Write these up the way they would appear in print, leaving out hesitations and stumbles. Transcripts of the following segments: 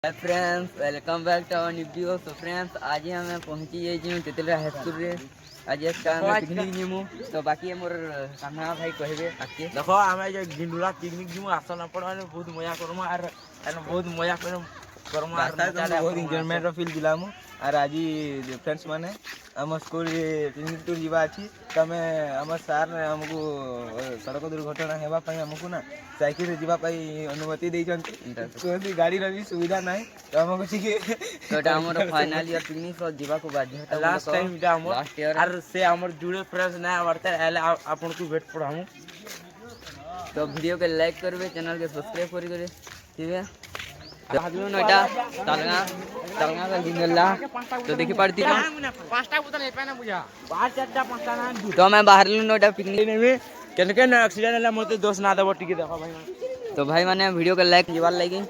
Hi friends, welcome back to our new video. So friends, आज हमें पहुंची जाइए तेतला हाई स्कूल रे। आज इसका पिकनिक जिमु। तो बाकी मोर कान्हा भाई कहबे आके देखो आमे जे गिंडुला पिकनिक जिमु आसन पड़ाने बहुत मजा करमु आर बहुत मजा करमु आर बहुत एंजॉयमेंट फील दिलामु। आर आज फ्रेंड्स माने हम स्कूल पिकनिक टूर जीवा अछि तमे हम सर ने हमको सड़क दुर्घटना हेबा पई हमको ना साइकिल रे जीवा पई अनुमति देई छन। कोई गाड़ी रे भी सुविधा नाही तो हमको ठीक तो हमर फाइनल ईयर पिकनिक को जीवा को बाध्य लास्ट टाइम इटा हमर लास्ट ईयर आर से हमर जुड़े फ्रेंड्स ना वर्ते एले आपन को वेट पड़ामु। तो वीडियो के लाइक करबे, चैनल के सब्सक्राइब करी करे, ठीक है। तो हागलु नोटा तालगा तालगा का गिंगला तो देखि पड़ती है पांचटा बोतल हे पाना बुझा पांच चारटा पांचटा ना। तो मैं बाहर लू नोटा पिकनिक में केन केन एक्सीडेंट होला मते दोष ना देबो टिके देखो भाई। तो भाई मैंने वीडियो का लाइक जीवाल लगी।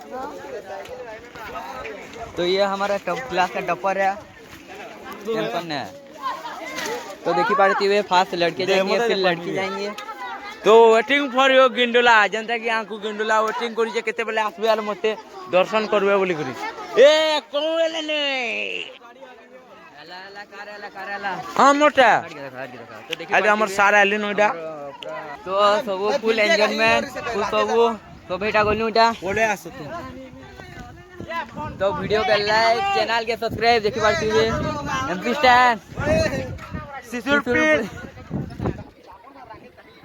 तो ये हमारा टॉप क्लास का टॉपर है, टेंशन है। तो देखी पड़ती है फास्ट लड़के जाएंगे फिर लड़की जाएंगे। तो वेटिंग फॉर यो गिंडुला जनता की आंकु गिंडुला वेटिंग करी जे केते बेले आसबे आर मते दर्शन करबे बोली करी ए कोले ने एला कारेला हां मोटा तो देखी आज हमर सारा आली नोडा। तो सब फुल एंजॉयमेंट फुल सब तो बेटा गोलूटा बोले आसो तू। तो वीडियो के लाइक, चैनल के सब्सक्राइब देखी पड़ती है एमपी स्टैंड सिसुर पीर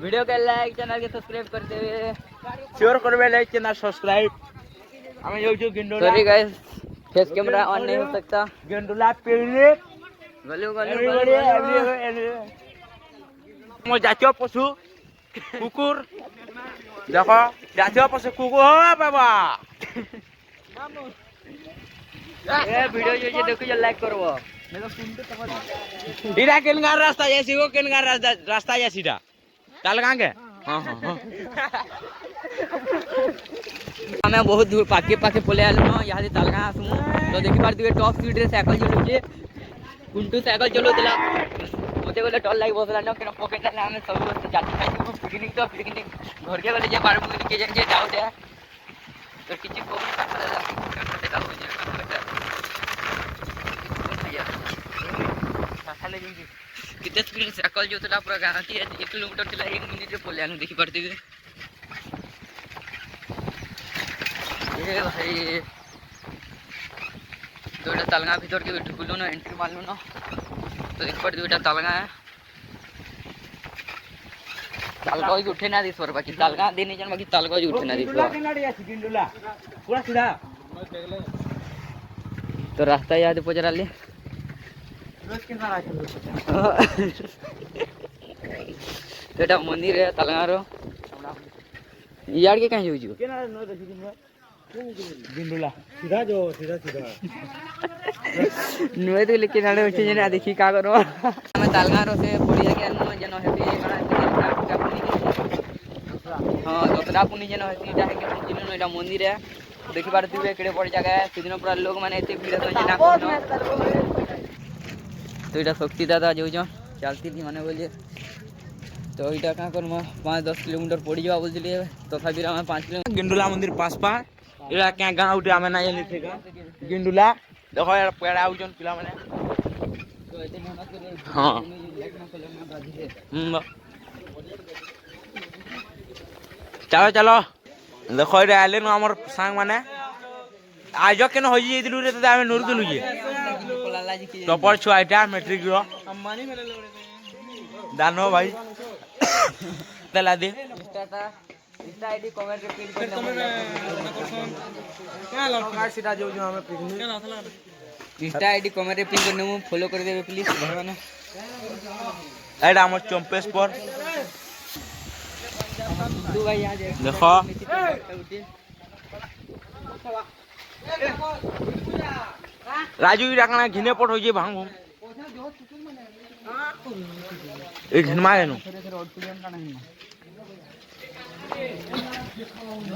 वीडियो के लाइक, चैनल के सब्सक्राइब करते हुए शेयर करबे, लाइक चैनल सब्सक्राइब। हमें जो गिंडुला sorry guys, face camera on नहीं हो सकता। गिंडुला पिकनिक गलू मो जातीय पशु कुकुर देखो जातीय पशु कुकुर हो बाबा। ए वीडियो जो देखो जो लाइक करबो। इरा केनगार रास्ता जैसी वो केनगार रास्ता जैसी दा चल गांगे। हां हां हां हमें बहुत दूर पाके पोले आलो न यहाँ से तालगा आसमु। तो देखि पार दिवे टॉप स्पीड रे साइकिल चलुचे कुंटू साइकिल चलोतला ओते गले टल लागी बसला न केन पॉकेट ला हमें सब बस जाती खाई पिकनिक तो पिकनिक घर के गले जे पार के जे जाओ दे तो किछि को देखा हो जे कितने स्पीड से साइकिल जो तला पूरा गांव की 1 किलोमीटर चला 1 मिनट रे पोले आनो देखि पड़ती है। ये भाई दुटा तालगा भीतर के ढुकलो ना एंट्री मारलो ना तो देख पड़ दुटा तालगा है। तालगा ही उठे ना दिस पर बाकी तालगा देने जन बाकी तालगा ही उठे ना दिस पर गिंडुला पूरा सीधा। तो रास्ता याद पजरा ले रोज के ना तो मंदिर है तालगा रो यार के कहीं जाऊ केना न देखि गिंडुला सीधा जो सीधा नुए तो लेकिन आने उठे जने देखी का करो हमें तालगा रो से पड़िया के नु जनो हेती हां दोसरा पुनी जनो हेती ता है के जिनो एटा मंदिर है देखि पारती है केड़े पड़ जगह है सिदिनो पूरा लोग माने एते भीड़ तो जना कोनो। तो एटा शक्ति दादा जो चलती थी माने बोले तो एटा का करम 5-10 किलोमीटर पड़ी जावा बोलली तो तथापि हम 5 किलोमीटर गिंडुला मंदिर पास पा एरा क्या गांव उठे हमें ना जानी थे गिंडुला देखो यार पेड़ आउजन पिला माने तो एते मेहनत करे। हां चलो चलो देखो रे आले न हमर सांग माने आज केन होई जेदिलु रे त हमें नूर दिलु जे टॉपर छुआइटा मैट्रिक रो अंबानी मेले दानो भाई तला दे इंस्टा आईडी कमेंट रे पिन कर क्या लगा सीधा जो हमें पिकनिक क्या नाथला इंस्टा आईडी कमेंट रे पिन करने मु फॉलो कर देबे प्लीज भाई माने एडा हमर चंपेस पर तू भाई आ जा देखो राजू ई रखना घिने पट हो जे भांग भांग ए घिनमा लेनु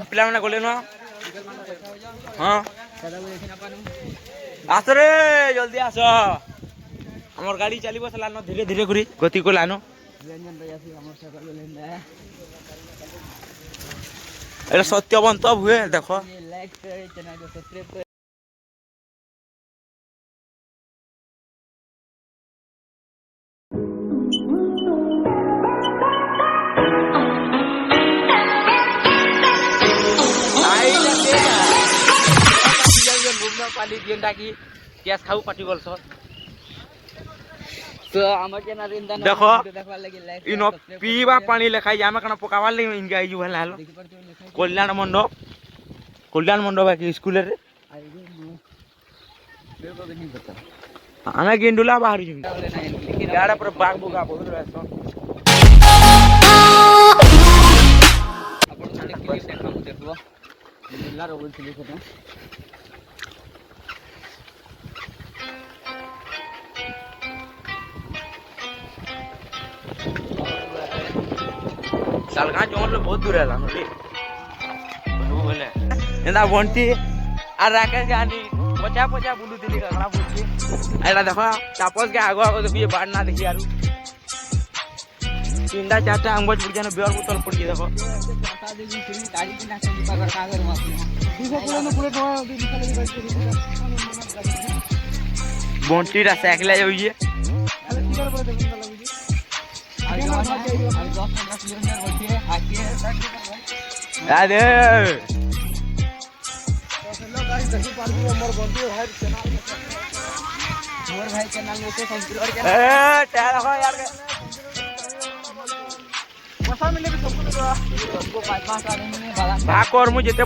पिला माने गले न हां आस रे जल्दी आस हमर गाड़ी चली बसला न धीरे धीरे करी गति को लानो एटा सत्यवंत हुए देखो लाइक चैनल को सब्सक्राइब पाली जेनटा की केस खाऊ पार्टी बोलछ तो हमर चैनल इंदा देखो, देखवा लगे लाइक इनो पीवा पानी लेखाई जामे कना पकावाल नहीं इनके आइजु भला हालो कल्याण मंडप है कि स्कूल रे हमें गेंडुला बाहर जी गाड़ा पर बाग बुगा बहुत रहतो अपन माने क्लिप देखा देखबो जिल्ला रो बोलथिले फोटो सालगा जोन बहुत दूर है नदी बोले एंदा बंटी आ राकेश गानी पचा पचा बुलू दिली कगला बुलती एला देखो तापस के आगो आगो तो ये बाढ़ ना देखी यार तीनटा चारटा अंगोज बुड़ जाने बेर बोतल पड़ गई देखो बंटी रा साइकिल है ये अरे मोर भाई चैनल में से सब्सक्राइब कर ए टायर हो यार पैसा मिले भी सबको 5-5 आदमी में भाग और मुझे ते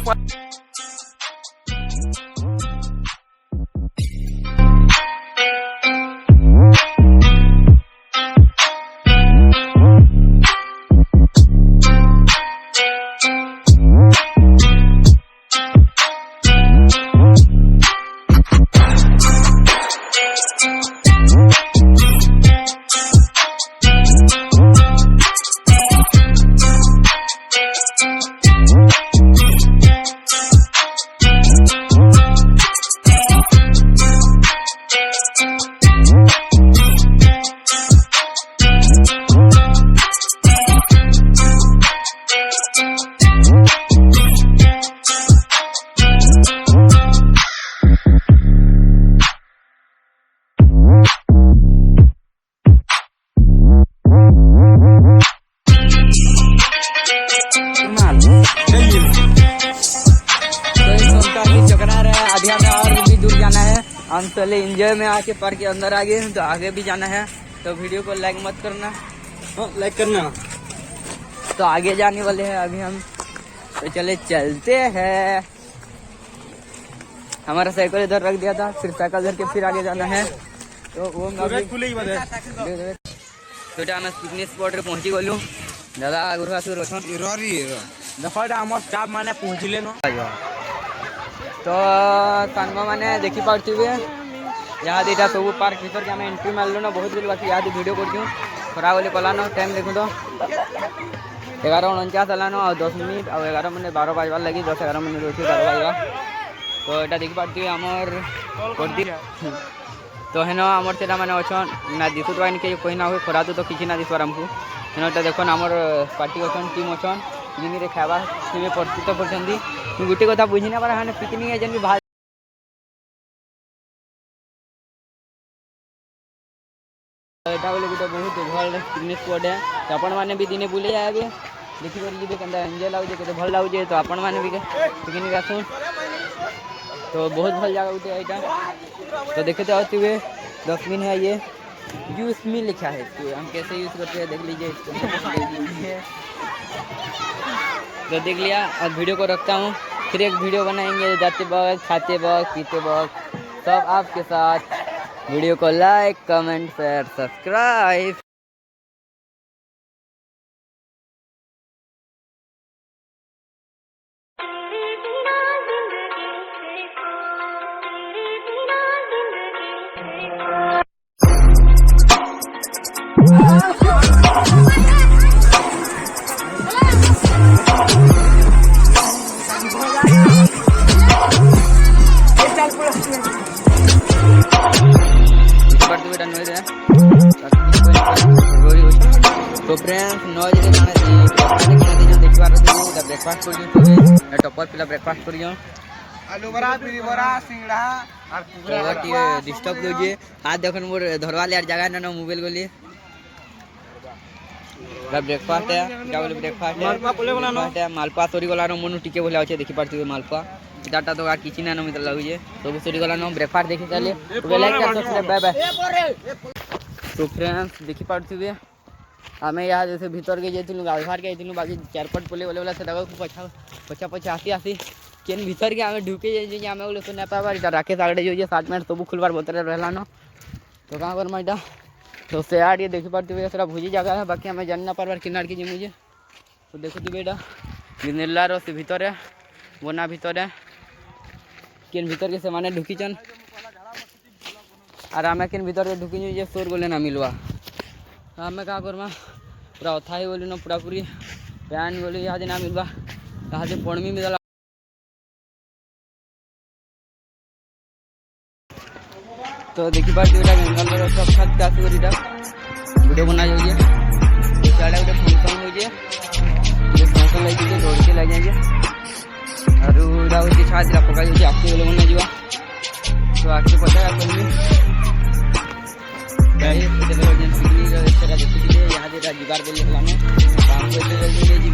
हम चले एंजॉय में आके पार्क के अंदर आ गए तो आगे भी जाना है तो वीडियो को लाइक मत करना लाइक करना तो आगे जाने वाले हैं अभी हम तो चले चलते हैं हमारा साइकिल इधर रख दिया था फिर साइकिल धर के फिर आगे जाना है तो वो छोटा मैं पिकनिक स्पॉट रे पहुंची गलु दादा गुरु आसुर रछन इरोरी देखो हमर स्टाफ माने पहुंचले न तो सानवा माने देखि पारथिबे यहाँ दीटा सब पार्क भीतर के आम एंट्री मारलु ना बहुत दिन बाकी यहाँ वीडियो कर खरा बोले कलान टाइम देखो तो 11:49 हेलान और 10 मिनिट और 11 मिनिट 12 बजबार लगी 10-11 मिनिट अच्छे 12 बजवा तो यहाँ देखी पारथिबे आमर करदी तो हेन आमर से मैंने अच्छन ना दिशु तो इनके कोई ना हुए खरा तो किसी ना दिशर आमको हेन देखो आमर पार्टी अच्छन टीम अच्छन जिन खावा सी प्रस्तुत कर गोटे कथा बुझी ना पारा पिकनिक है जन भी एटा बोले गोटे बहुत भल पिकनिक स्पॉट है तो आपण मैंने भी दिने बुले आए देखिए जी के एंजॉय लगे के भल लगे तो आपण मैंने भी पिकनिक आसू तो बहुत भल जगह गोटे यहाँ तो देखते आते हुए डस्टबिन है ये यूज मी लिखा है तो हम कैसे यूज करते हैं देख लीजिए तो देख लिया अब वीडियो को रखता हूँ फिर एक वीडियो बनाएंगे जाते वक्त खाते वक्त पीते वक्त सब आपके साथ वीडियो को लाइक कमेंट शेयर सब्सक्राइब तो फ्रेंड्स 9 बजे जाना देखिए ब्रेकफास्ट कर टॉपर पिला ब्रेकफास्ट कर आलू बरा पूरी बरा सिंगड़ा और डिस्टर्ब दे आज देखन मोर धरवा ले जगह न मोबाइल गोली ब्रेकफास्ट है क्या बोले ब्रेकफास्ट है मालपुआ तोरी गला मनु टिके बोला अच्छे देखि पारती मालपुआ इधरटा तो किसी ना मित्र लगुचे सब सरी गला न ब्रेकफास्ट देखि ताले लाइक कर सब्सक्राइब बाय बाय। तो फ्रेंड्स देखि पारथिबे आमे यहाँ जैसे भीतर के जाइथिलु गालघाट के आइथिलु बाकी चारपट पोले वाला से दगा पछा पछा पछा आसी केन भीतर के आमे ढुके जाई जे आमे बोले सुना पाबार इटा राकेश आगड़े जो 7 मिनट सब खुलबार बोतरे रहला न तो कहां कर माइटा तो से यार ये देखि पारथिबे सेरा भुजी जगह है बाकी हमें जान ना पारबार किनार के जे मुझे तो देखुथिबे एटा गिनेला रो से भीतर है बना भीतर है केन भीतर के से माने ढुकीचन और आमे केन भीतर के ढुकी जे सोर गोले ना मिलवा आमे का करमा पूरा अथाई बोली न पूरा पूरी पैन बोली यहाँ ना मिलवा यहाँ से पड़मी मिला तो देखी पार्टी जंगल सब छत का वीडियो बना जाइए साढ़े गोटे फंक्शन हो फंक्शन लगे दौड़ के लगे और छात पका जाए आखि बोले बना जा तो आखि पचा जुगाड़ बोले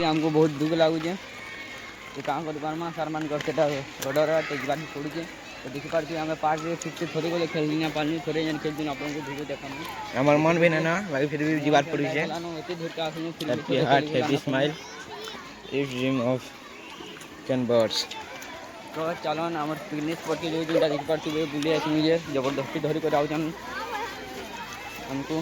हमको बहुत दुख लगुचे तो कहाँ कर पार्मा सार मान रोडर जुगाड़ पड़ुचे तो देखी पार्टी आम पार्क ठीक से थोड़े गले खेल ना पानी थोड़े जन खेल दिन आपको वीडियो देखा हमार मन भी ना बाकी फिर भी जुगाड़ पड़ुचे एते दूर का आसनु फिर happy heart happy smile if dream of can birds तो चलो ना हमर पिकनिक स्पॉट के जो जोटा देखी पार्टी बुले आसी मुझे जबरदस्ती धरी कर आउ हमको